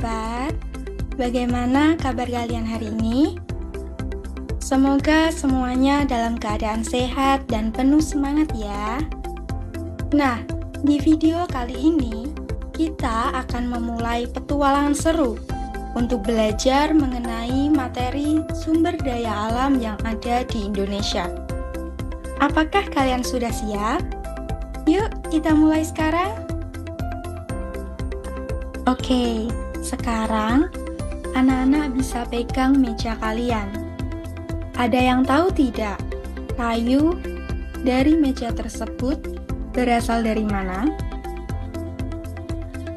sobat, bagaimana kabar kalian hari ini? Semoga semuanya dalam keadaan sehat dan penuh semangat ya. Nah, di video kali ini kita akan memulai petualangan seru untuk belajar mengenai materi sumber daya alam yang ada di Indonesia. Apakah kalian sudah siap? Yuk kita mulai sekarang. Oke, sekarang anak-anak bisa pegang meja kalian. Ada yang tahu tidak, kayu dari meja tersebut berasal dari mana?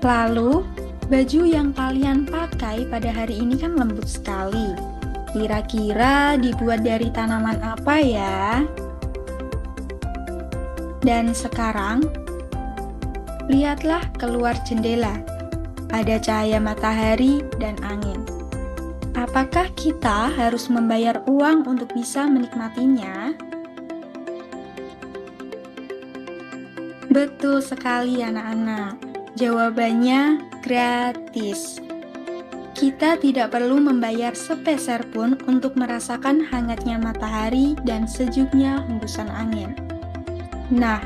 Lalu, baju yang kalian pakai pada hari ini kan lembut sekali. Kira-kira dibuat dari tanaman apa ya? Dan sekarang, lihatlah keluar jendela. Ada cahaya matahari dan angin. Apakah kita harus membayar uang untuk bisa menikmatinya? Betul sekali anak-anak. Jawabannya gratis. Kita tidak perlu membayar sepeser pun untuk merasakan hangatnya matahari dan sejuknya hembusan angin. Nah,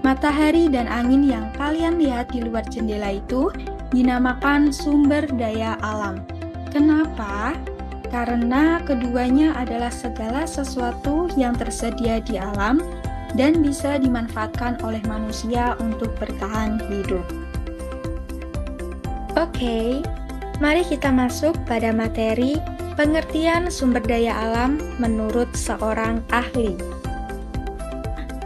matahari dan angin yang kalian lihat di luar jendela itu dinamakan sumber daya alam. Kenapa? Karena keduanya adalah segala sesuatu yang tersedia di alam dan bisa dimanfaatkan oleh manusia untuk bertahan hidup. Oke, mari kita masuk pada materi pengertian sumber daya alam menurut seorang ahli.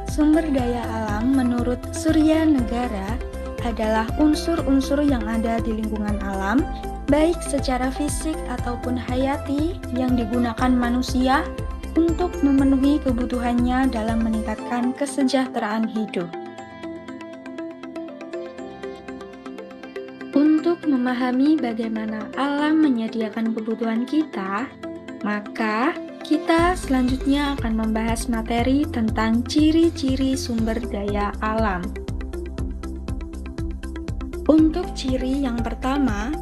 Sumber daya alam menurut Surya Negara adalah unsur-unsur yang ada di lingkungan alam, baik secara fisik ataupun hayati yang digunakan manusia untuk memenuhi kebutuhannya dalam meningkatkan kesejahteraan hidup. Untuk memahami bagaimana alam menyediakan kebutuhan kita, maka kita selanjutnya akan membahas materi tentang ciri-ciri sumber daya alam. Untuk ciri yang pertama,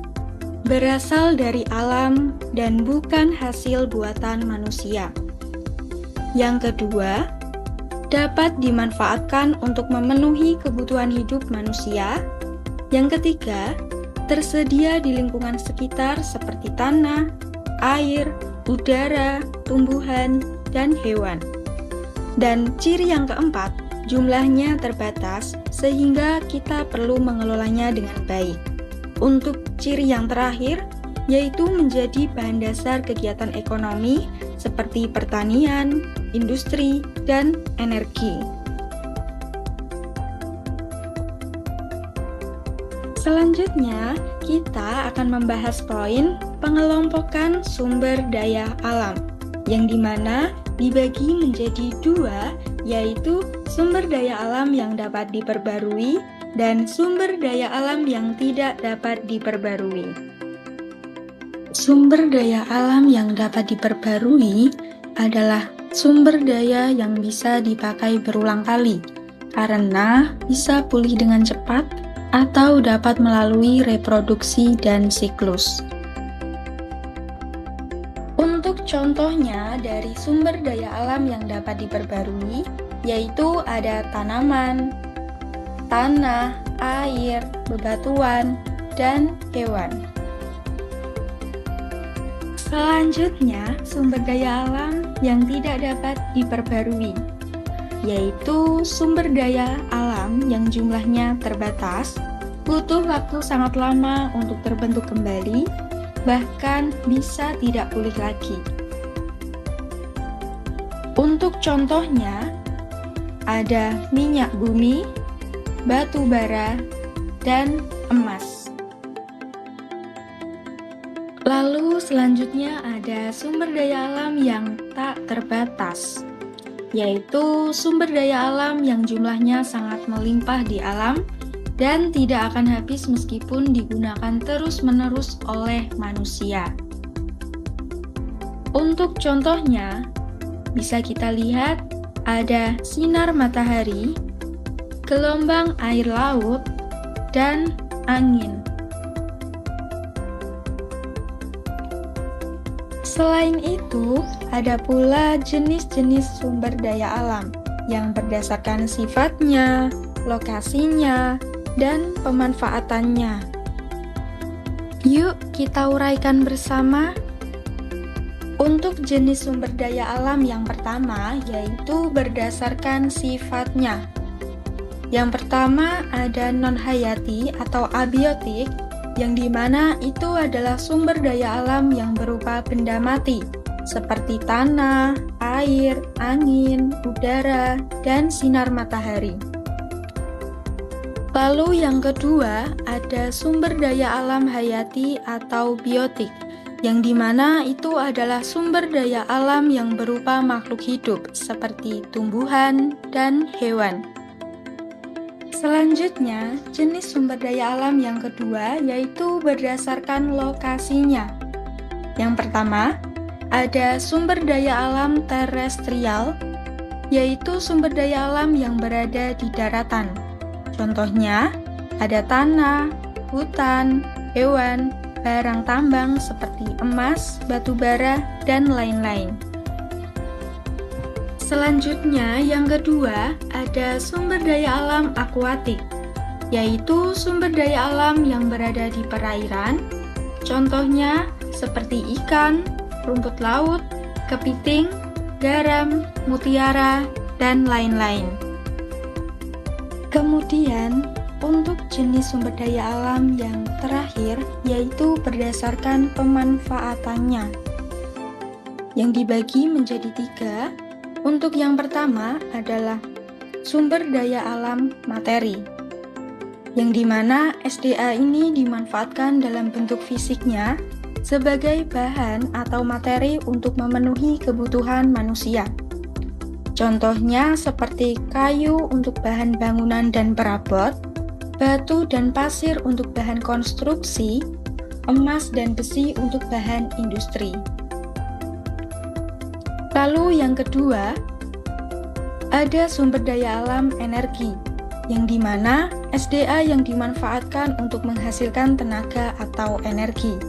berasal dari alam dan bukan hasil buatan manusia. Yang kedua, dapat dimanfaatkan untuk memenuhi kebutuhan hidup manusia. Yang ketiga, tersedia di lingkungan sekitar seperti tanah, air, udara, tumbuhan, dan hewan. Dan ciri yang keempat, jumlahnya terbatas sehingga kita perlu mengelolanya dengan baik. Untuk ciri yang terakhir, yaitu menjadi bahan dasar kegiatan ekonomi seperti pertanian, industri, dan energi. Selanjutnya, kita akan membahas poin pengelompokan sumber daya alam, yang dimana dibagi menjadi dua, yaitu sumber daya alam yang dapat diperbarui dan sumber daya alam yang tidak dapat diperbarui. Sumber daya alam yang dapat diperbarui adalah sumber daya yang bisa dipakai berulang kali, karena bisa pulih dengan cepat atau dapat melalui reproduksi dan siklus. Untuk contohnya dari sumber daya alam yang dapat diperbarui, yaitu ada tanaman, tanah, air, bebatuan, dan hewan. Selanjutnya, sumber daya alam yang tidak dapat diperbarui, yaitu sumber daya alam yang jumlahnya terbatas, butuh waktu sangat lama untuk terbentuk kembali, bahkan bisa tidak pulih lagi. Untuk contohnya, ada minyak bumi, batu bara, dan emas. Lalu selanjutnya ada sumber daya alam yang tak terbatas, yaitu sumber daya alam yang jumlahnya sangat melimpah di alam dan tidak akan habis meskipun digunakan terus-menerus oleh manusia. Untuk contohnya, bisa kita lihat ada sinar matahari, gelombang air laut, dan angin. Selain itu, ada pula jenis-jenis sumber daya alam yang berdasarkan sifatnya, lokasinya, dan pemanfaatannya. Yuk kita uraikan bersama. Untuk jenis sumber daya alam yang pertama yaitu berdasarkan sifatnya. Yang pertama ada non-hayati atau abiotik, yang dimana itu adalah sumber daya alam yang berupa benda mati, seperti tanah, air, angin, udara, dan sinar matahari. Lalu yang kedua ada sumber daya alam hayati atau biotik, yang dimana itu adalah sumber daya alam yang berupa makhluk hidup seperti tumbuhan dan hewan. Selanjutnya, jenis sumber daya alam yang kedua yaitu berdasarkan lokasinya. Yang pertama, ada sumber daya alam terestrial, yaitu sumber daya alam yang berada di daratan. Contohnya, ada tanah, hutan, hewan, barang tambang seperti emas, batu bara, dan lain-lain. Selanjutnya, yang kedua, ada sumber daya alam akuatik, yaitu sumber daya alam yang berada di perairan. Contohnya, seperti ikan, rumput laut, kepiting, garam, mutiara, dan lain-lain. Kemudian, untuk jenis sumber daya alam yang terakhir yaitu berdasarkan pemanfaatannya, yang dibagi menjadi 3. Untuk yang pertama adalah sumber daya alam materi, yang dimana SDA ini dimanfaatkan dalam bentuk fisiknya sebagai bahan atau materi untuk memenuhi kebutuhan manusia. Contohnya seperti kayu untuk bahan bangunan dan perabot, batu dan pasir untuk bahan konstruksi, emas dan besi untuk bahan industri. Lalu yang kedua, ada sumber daya alam energi, yang dimana SDA yang dimanfaatkan untuk menghasilkan tenaga atau energi.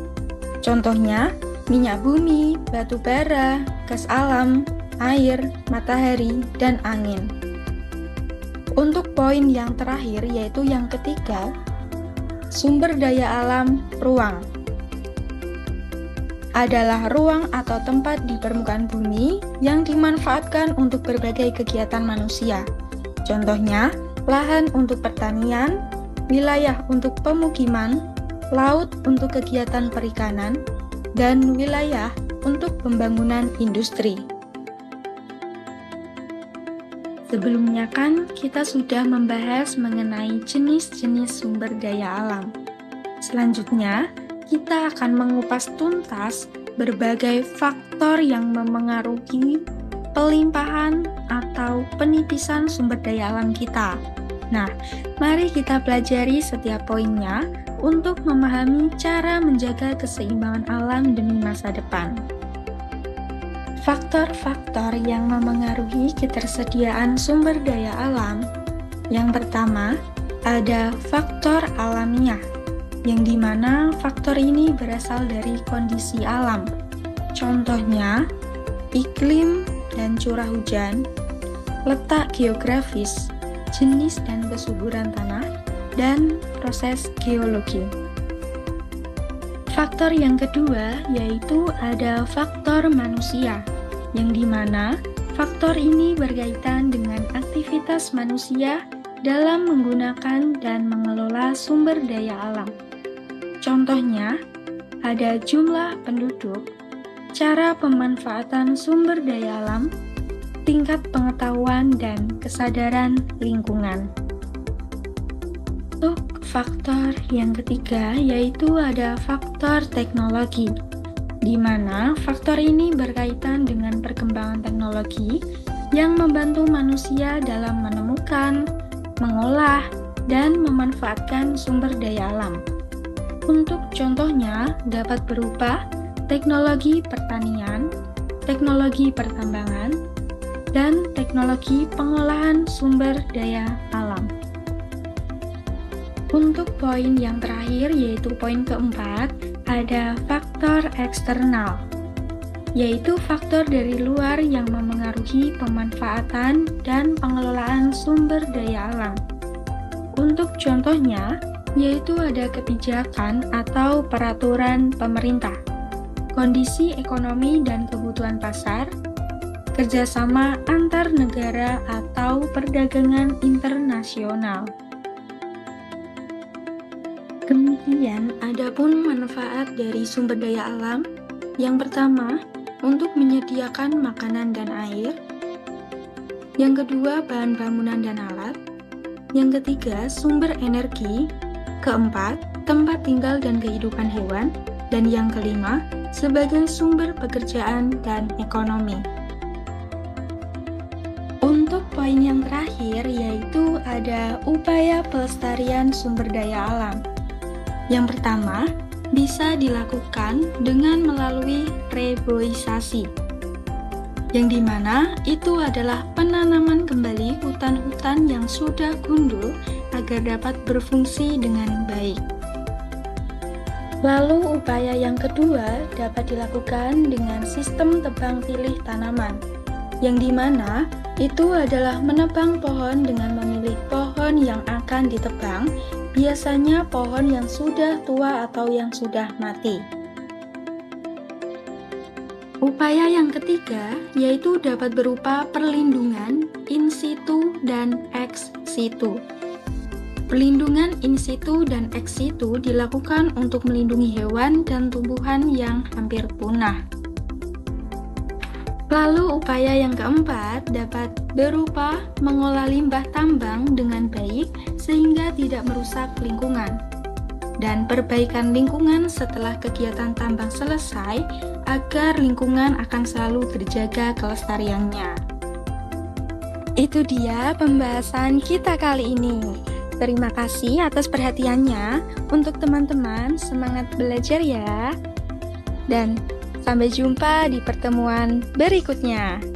Contohnya, minyak bumi, batu bara, gas alam, air, matahari, dan angin. Untuk poin yang terakhir yaitu yang ketiga, sumber daya alam ruang. Adalah ruang atau tempat di permukaan bumi yang dimanfaatkan untuk berbagai kegiatan manusia. Contohnya, lahan untuk pertanian, wilayah untuk pemukiman, laut untuk kegiatan perikanan, dan wilayah untuk pembangunan industri. Sebelumnya kan kita sudah membahas mengenai jenis-jenis sumber daya alam. Selanjutnya, kita akan mengupas tuntas berbagai faktor yang memengaruhi pelimpahan atau penipisan sumber daya alam kita. Nah, mari kita pelajari setiap poinnya untuk memahami cara menjaga keseimbangan alam demi masa depan. Faktor-faktor yang memengaruhi ketersediaan sumber daya alam. Yang pertama, ada faktor alamiah, yang dimana faktor ini berasal dari kondisi alam. Contohnya, iklim dan curah hujan, letak geografis, jenis dan kesuburan tanah, dan proses geologi. Faktor yang kedua yaitu ada faktor manusia, yang dimana faktor ini berkaitan dengan aktivitas manusia dalam menggunakan dan mengelola sumber daya alam. Contohnya, ada jumlah penduduk, cara pemanfaatan sumber daya alam, tingkat pengetahuan dan kesadaran lingkungan. Untuk faktor yang ketiga yaitu ada faktor teknologi, di mana faktor ini berkaitan dengan perkembangan teknologi yang membantu manusia dalam menemukan, mengolah, dan memanfaatkan sumber daya alam. Untuk contohnya dapat berupa teknologi pertanian, teknologi pertambangan, dan teknologi pengolahan sumber daya alam. Untuk poin yang terakhir yaitu poin keempat, ada faktor eksternal, yaitu faktor dari luar yang memengaruhi pemanfaatan dan pengelolaan sumber daya alam. Untuk contohnya, yaitu ada kebijakan atau peraturan pemerintah, kondisi ekonomi dan kebutuhan pasar, kerjasama antar negara atau perdagangan internasional. Kemudian, adapun manfaat dari sumber daya alam. Yang pertama, untuk menyediakan makanan dan air. Yang kedua, bahan bangunan dan alat. Yang ketiga, sumber energi. Keempat, tempat tinggal dan kehidupan hewan. Dan yang kelima, sebagai sumber pekerjaan dan ekonomi. Untuk poin yang terakhir, yaitu ada upaya pelestarian sumber daya alam. Yang pertama, bisa dilakukan dengan melalui reboisasi, yang dimana itu adalah penanaman kembali hutan-hutan yang sudah gundul agar dapat berfungsi dengan baik. Lalu upaya yang kedua dapat dilakukan dengan sistem tebang pilih tanaman, yang dimana itu adalah menebang pohon dengan memilih pohon yang akan ditebang, biasanya pohon yang sudah tua atau yang sudah mati. Upaya yang ketiga yaitu dapat berupa perlindungan in situ dan ex situ. Perlindungan in situ dan ex situ dilakukan untuk melindungi hewan dan tumbuhan yang hampir punah. Lalu upaya yang keempat dapat berupa mengolah limbah tambang dengan baik sehingga tidak merusak lingkungan, dan perbaikan lingkungan setelah kegiatan tambang selesai agar lingkungan akan selalu terjaga kelestariannya. Itu dia pembahasan kita kali ini. Terima kasih atas perhatiannya. Untuk teman-teman, semangat belajar ya. Dan sampai jumpa di pertemuan berikutnya.